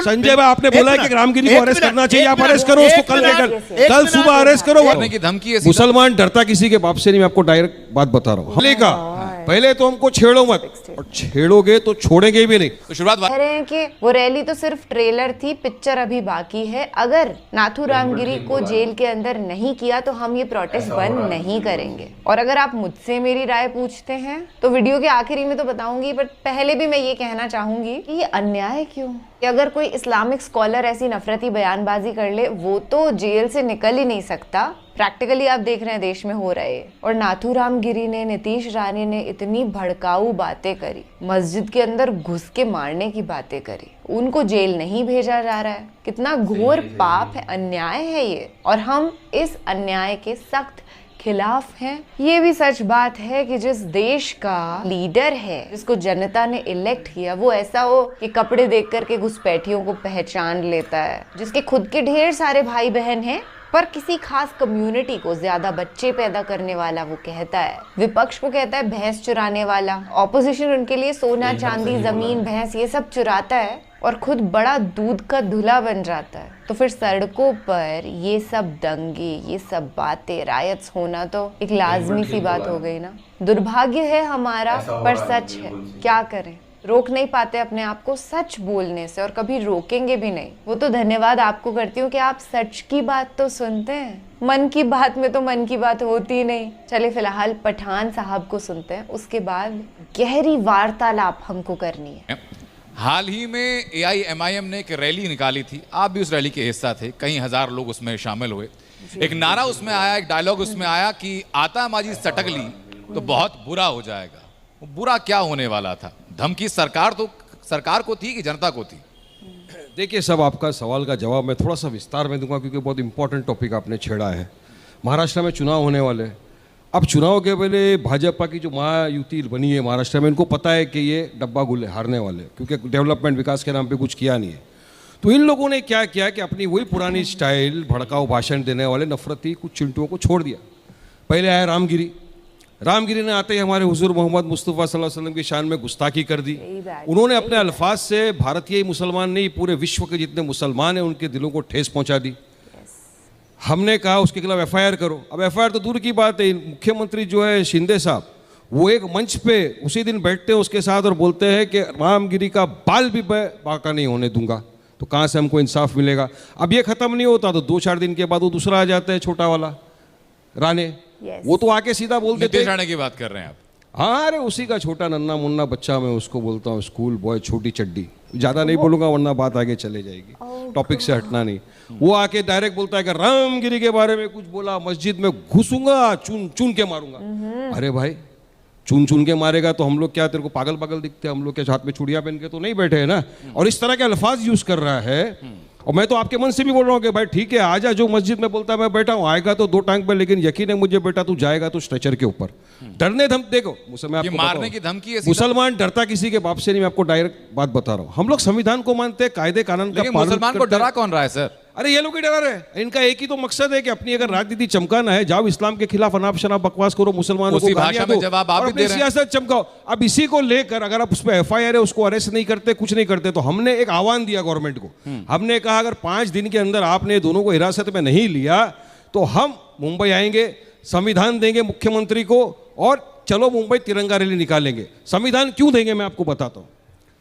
संजय भाई आपने बोला है कि रामगिरी को अरेस्ट करना चाहिए, आप अरेस्ट करो उसको, कल सुबह अरेस्ट करो। की धमकी है। मुसलमान डरता किसी के बाप से नहीं, मैं आपको डायरेक्ट बात बता रहा हूँ। पहले तो हमको छेड़ो मत, और छेड़ोगे तो छोड़ेंगे भी नहीं। तो शुरुआत कह रहे हैं कि वो रैली तो सिर्फ ट्रेलर थी, पिक्चर अभी बाकी है। अगर नाथू रामगिरी को जेल के अंदर नहीं किया तो हम ये प्रोटेस्ट बंद नहीं करेंगे। और अगर आप मुझसे मेरी राय पूछते हैं तो वीडियो के आखिरी में तो बताऊंगी, बट पहले भी मैं ये कहना चाहूंगी कि ये अन्याय क्यों कि अगर कोई इस्लामिक स्कॉलर ऐसी नफरती बयानबाजी कर ले वो तो जेल से निकल ही नहीं सकता। प्रैक्टिकली आप देख रहे हैं देश में हो रहे हैं। और नाथू रामगिरी ने, नीतीश राणे ने इतनी भड़काऊ बातें करी, मस्जिद के अंदर घुस के मारने की बातें करी, उनको जेल नहीं भेजा जा रहा है। कितना घोर पाप है, अन्याय है ये, और हम इस अन्याय के सख्त खिलाफ हैं। ये भी सच बात है कि जिस देश का लीडर है, जिसको जनता ने इलेक्ट किया, वो ऐसा हो कि कपड़े देख करके घुसपैठियों को पहचान लेता है, जिसके खुद के ढेर सारे भाई बहन हैं पर किसी खास कम्युनिटी को ज्यादा बच्चे पैदा करने वाला वो कहता है। विपक्ष को कहता है भैंस चुराने वाला, ऑपोजिशन उनके लिए सोना चांदी जमीन भैंस ये सब चुराता है और खुद बड़ा दूध का धुला बन जाता है। तो फिर सड़कों पर ये सब दंगे, ये सब बातें, रायट्स होना तो एक लाजमी सी बात हो गई ना। दुर्भाग्य है हमारा, पर सच है, क्या करें, रोक नहीं पाते अपने आप को सच बोलने से, और कभी रोकेंगे भी नहीं। वो तो धन्यवाद आपको करती हूँ कि आप सच की बात तो सुनते हैं, मन की बात में तो मन की बात होती नहीं। चले फिलहाल पठान साहब को सुनते हैं, उसके बाद गहरी वार्तालाप हमको करनी है। हाल ही में AIMIM ने एक रैली निकाली थी, आप भी उस रैली के हिस्सा थे, कई हजार लोग उसमें शामिल हुए। एक नारा उसमें आया, एक डायलॉग उसमें आया कि आता माजी सटक ली तो बहुत बुरा हो जाएगा। बुरा क्या होने वाला था? धमकी सरकार को थी कि जनता को थी? देखिए सब आपका सवाल का जवाब मैं थोड़ा सा विस्तार में दूंगा, क्योंकि बहुत इंपॉर्टेंट टॉपिक आपने छेड़ा है। महाराष्ट्र में चुनाव होने वाले, अब चुनाव के पहले भाजपा की जो महायुति बनी है महाराष्ट्र में, इनको पता है कि ये डब्बा गुल्ले हारने वाले, क्योंकि डेवलपमेंट विकास के नाम पे कुछ किया नहीं है। तो इन लोगों ने क्या किया कि अपनी वही पुरानी स्टाइल, भड़काऊ भाषण देने वाले नफरती कुछ चिंटुओं को छोड़ दिया। पहले आया रामगिरी ने आते ही हमारे हुजूर मोहम्मद मुस्तफ़ा सल्लल्लाहु अलैहि वसल्लम की शान में गुस्ताखी कर दी। उन्होंने अपने अल्फाज से भारतीय ही मुसलमान नहीं, पूरे विश्व के जितने मुसलमान हैं उनके दिलों को ठेस पहुंचा दी। हमने कहा उसके खिलाफ FIR करो। अब FIR तो दूर की बात है, मुख्यमंत्री जो है शिंदे साहब, वो एक मंच पे उसी दिन बैठते हैं उसके साथ और बोलते हैं कि रामगिरी का बाल भी मैं बाका नहीं होने दूंगा। तो कहाँ से हमको इंसाफ मिलेगा? अब ये खत्म नहीं होता तो 2-4 दिन के बाद वो दूसरा आ जाता है, छोटा वाला राणे। वो तो आके सीधा बोल देते हैं। राणे की बात कर रहे हैं आप? हाँ, अरे उसी का छोटा नन्ना मुन्ना बच्चा, मैं उसको बोलता हूँ स्कूल बॉय, छोटी चड्डी। ज़्यादा नहीं बोलूँगा वरना बात आगे चले जाएगी, टॉपिक से हटना नहीं। वो आके डायरेक्ट बोलता है कि रामगिरी के बारे में कुछ बोला, मस्जिद में घुसूंगा, चुन चुन के मारूंगा। अरे भाई, चुन चुन के मारेगा तो हम लोग क्या तेरे को पागल पागल दिखते हैं? हम लोग के हाथ में चूड़ियाँ पहन के तो नहीं बैठे हैं ना। और इस तरह के अल्फाज यूज कर रहा है। और मैं तो आपके मन से भी बोल रहा हूँ कि भाई ठीक है, आजा, जो मस्जिद में बोलता है मैं बैठा हूँ, आएगा तो 2 टांग पे, लेकिन यकीन है मुझे बेटा तू जाएगा तो स्ट्रेचर के ऊपर। डरने देखो मारने की धमकी है। मुसलमान डरता किसी के बाप से नहीं, मैं आपको डायरेक्ट बात बता रहा हूँ। हम लोग संविधान को मानते हैं, कायदे कानून का पालन। मुसलमान को डरा कौन रहा है सर? अरे ये लोग ही डरा रहे हैं। इनका एक ही तो मकसद है कि अपनी अगर राजनीति चमकाना है, जाओ इस्लाम के खिलाफ अनाप शनाप बकवास करो, मुसलमानों को गालियां दो, जवाब आप भी दे रहे हैं, सियासत चमकाओ। अब इसी को लेकर अगर आप उस पर FIR है, उसको अरेस्ट नहीं करते, कुछ नहीं करते, तो हमने एक आह्वान दिया गवर्नमेंट को। हमने कहा अगर 5 दिन के अंदर आपने दोनों को हिरासत में नहीं लिया तो हम मुंबई आएंगे, संविधान देंगे मुख्यमंत्री को, और चलो मुंबई तिरंगा रैली निकालेंगे। संविधान क्यों देंगे मैं आपको बताता हूँ।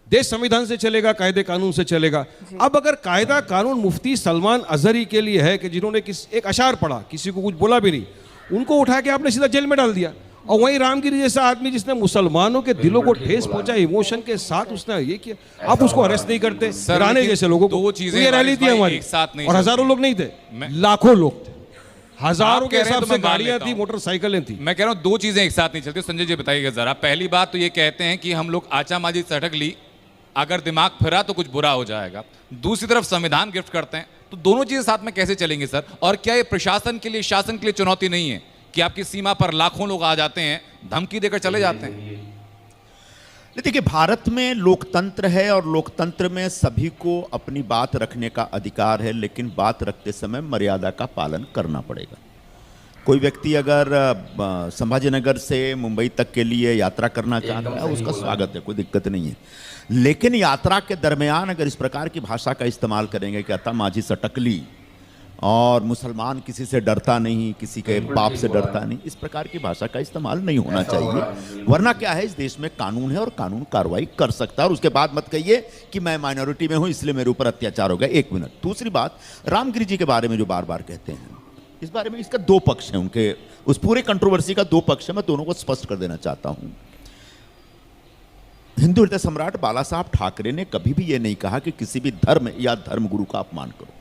देश संविधान से चलेगा, कायदे कानून से चलेगा। अब अगर कायदा कानून मुफ्ती सलमान अजहरी के लिए है कि जिन्होंने एक अशार पढ़ा, किसी को कुछ बोला भी नहीं, उनको उठा के आपने सीधा जेल में डाल दिया। और वहीं रामगिरी जैसा आदमी जिसने मुसलमानों के दिलों को ठेस पहुंचा, इमोशन के साथ उसने ये किया, आप उसको अरेस्ट नहीं करते? राणे जैसे लोगों को, 2 चीजें ये रैली थी हमारी, और हजारों लोग नहीं थे, लाखों लोग थे, हजारों के हिसाब से गाड़ियां थी, मोटरसाइकिलें थी। मैं कह रहा हूं 2 चीजें एक साथ नहीं चलती। संजय जी बताइएगा जरा। पहली बात तो ये कहते हैं कि हम लोग आचा माजी सटक ली, अगर दिमाग फिरा तो कुछ बुरा हो जाएगा। दूसरी तरफ संविधान गिफ्ट करते हैं, तो दोनों चीजें साथ में कैसे चलेंगी सर? और क्या ये प्रशासन के लिए, शासन के लिए चुनौती नहीं है कि आपकी सीमा पर लाखों लोग आ जाते हैं, धमकी देकर चले जाते हैं? देखिए, भारत में लोकतंत्र है और लोकतंत्र में सभी को अपनी बात रखने का अधिकार है, लेकिन बात रखते समय मर्यादा का पालन करना पड़ेगा। कोई व्यक्ति अगर संभाजीनगर से मुंबई तक के लिए यात्रा करना चाहता है, उसका स्वागत है, कोई दिक्कत नहीं है। लेकिन यात्रा के दरमियान अगर इस प्रकार की भाषा का इस्तेमाल करेंगे कि अता माझी सटकली और मुसलमान किसी से डरता नहीं, किसी के बाप से डरता नहीं, इस प्रकार की भाषा का इस्तेमाल नहीं होना चाहिए। वरना क्या है, इस देश में कानून है और कानून कार्रवाई कर सकता है। और उसके बाद मत कहिए कि मैं माइनॉरिटी में हूं इसलिए मेरे ऊपर अत्याचार हो गया। एक मिनट। दूसरी बात, रामगिरी जी के बारे में जो बार बार कहते हैं, इस बारे में इसका दो पक्ष है, उनके उस पूरे कंट्रोवर्सी का दो पक्ष है। मैं दोनों को स्पष्ट कर देना चाहता हूं। हिंदू हृदय सम्राट बाला साहब ठाकरे ने कभी भी यह नहीं कहा कि किसी भी धर्म या धर्मगुरु का अपमान करो।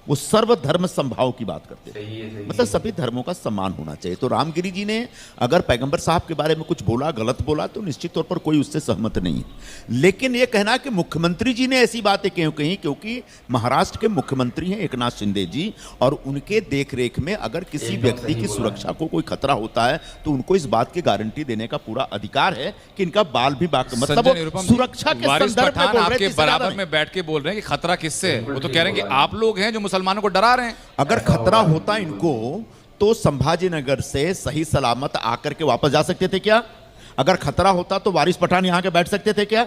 वो सर्वधर्म समभाव की बात करते थे, मतलब सभी धर्मों का सम्मान होना चाहिए। तो रामगिरी जी ने अगर पैगंबर साहब के बारे में कुछ बोला, गलत बोला, तो निश्चित तौर पर कोई उससे सहमत नहीं है। लेकिन ये कहना कि मुख्यमंत्री जी ने ऐसी बातें क्यों कही, क्योंकि महाराष्ट्र के मुख्यमंत्री हैं एकनाथ शिंदे जी, और उनके देखरेख में अगर किसी व्यक्ति की सुरक्षा को कोई खतरा होता है तो उनको इस बात की गारंटी देने का पूरा अधिकार है कि इनका बाल भी मतलब सुरक्षा के संदर्भ में बोल रहे आपके बराबर में बैठ के बोल रहे हैं कि खतरा किससे है। वो तो कह रहे हैं कि आप लोग हैं जो मुसलमानों को डरा रहे हैं। अगर खतरा होता इनको तो संभाजीनगर से सही सलामत आकर के वापस जा सकते थे क्या? अगर खतरा होता तो वारिस पठान यहां के बैठ सकते थे क्या?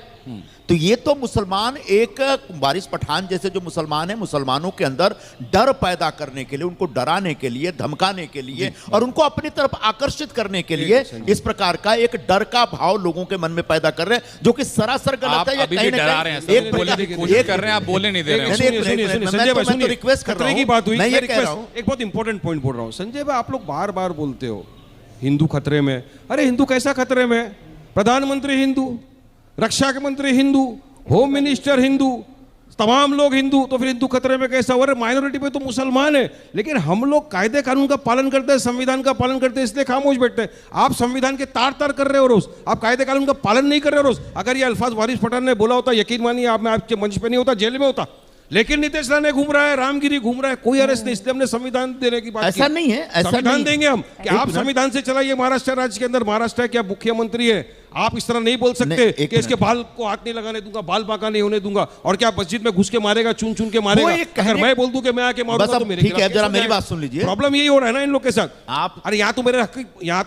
तो ये तो मुसलमान, एक वारिस पठान जैसे जो मुसलमान है, मुसलमानों के अंदर डर पैदा करने के लिए, उनको डराने के लिए, धमकाने के लिए और उनको अपनी तरफ आकर्षित करने के लिए इस प्रकार का एक डर का भाव लोगों के मन में पैदा कर रहे हैं, जो कि सरासर गलत है। अभी भी डरा रहे हैं, एक बोलने की कोशिश कर रहे हैं, आप बोलने नहीं दे रहे हैं। संजय भाई सुनिए, रिक्वेस्ट कर रहा हूं, की बात हुई, मैं ये मैं कह रहा हूं, एक बहुत इंपॉर्टेंट पॉइंट बोल रहा हूं। संजय भाई, आप लोग बार बार बोलते हो हिंदू खतरे में। अरे हिंदू कैसा खतरे में? प्रधानमंत्री हिंदू, रक्षा के मंत्री हिंदू, होम मिनिस्टर हिंदू, तमाम लोग हिंदू, तो फिर हिंदू खतरे में कैसा? और माइनॉरिटी पे तो मुसलमान है। लेकिन हम लोग कायदे कानून का पालन करते हैं, संविधान का पालन करते हैं, इसलिए खामोश बैठते हैं। आप संविधान के तार तार कर रहे हो रोज, आप कायदे कानून का पालन नहीं कर रहे हो रोज। अगर ये अल्फाज वारिस पठान ने बोला होता, यकीन मानिए आप, मैं आपके मंच पे नहीं होता, जेल में होता। लेकिन नीतीश राणे घूम रहा है, रामगिरी घूम रहा है, कोई अरेस्ट नहीं, इसलिए हमने संविधान देने की बात की। ऐसा नहीं है, ऐसा संविधान नहीं देंगे हम कि आप संविधान से चलाइए महाराष्ट्र राज्य के अंदर। महाराष्ट्र है क्या, मुख्यमंत्री है, आप इस तरह नहीं बोल सकते कि इसके बाल को हाथ नहीं लगाने दूंगा, बाल बांका नहीं होने दूंगा। और क्या मस्जिद में घुस के मारेगा, चुन चुन के मारेगा? अगर मैं बोल दूं कि मैं आके मारूंगा तो मेरे ठीक है, जरा मेरी बात सुन लीजिए। प्रॉब्लम यही हो रहा है ना इन लोग के साथ। आप अरे यहाँ तो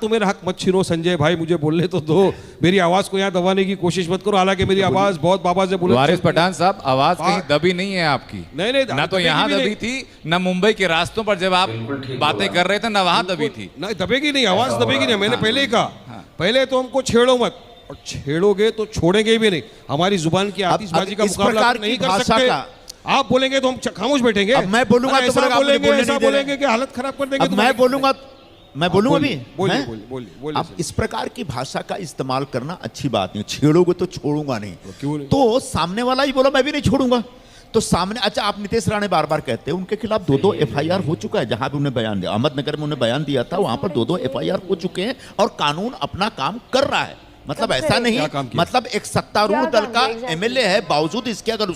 मेरे हक मत छीनो संजय भाई, मुझे बोलने तो दो। मेरी आवाज को यहाँ दबाने की कोशिश मत करो, हालांकि मेरी आवाज बहुत बाबा से बोले। वारिस पठान साहब, आवाज कहीं दबी नहीं है आपकी। नहीं, ना तो यहाँ दबी थी, ना मुंबई के रास्तों पर जब आप बातें कर रहे थे, ना वहां दबी थी। ना दबेगी नहीं, आवाज दबेगी नहीं। मैंने पहले ही कहा, पहले तो हमको छेड़ो मत, और छेड़ोगे तो छोड़ेंगे भी नहीं। हमारी जुबान की आतिशबाजी का मुकाबला नहीं कर सकते। आप बोलेंगे तो हम खामोश बैठेंगे। अब मैं बोलूंगा तो ऐसा बोलेंगे कि हालत खराब कर देंगे। मैं बोलूंगा अभी। बोलिए। अब इस प्रकार की भाषा का इस्तेमाल करना अच्छी बात नहीं। छेड़ोगे तो छोड़ूंगा नहीं, तो सामने वाला ही बोला मैं भी नहीं छोड़ूंगा, तो सामने। अच्छा, आप नीतीश राणे बार बार कहते हैं उनके खिलाफ 2-2 FIR हो चुका है। जहां भी उन्हें बयान दिया, अहमदनगर में उन्हें बयान दिया था, वहां पर 2-2 FIR हो चुके हैं और कानून अपना काम कर रहा है। मतलब ऐसा नहीं, मतलब एक सत्तारूढ़ दल का MLA है, बावजूद इसके अगर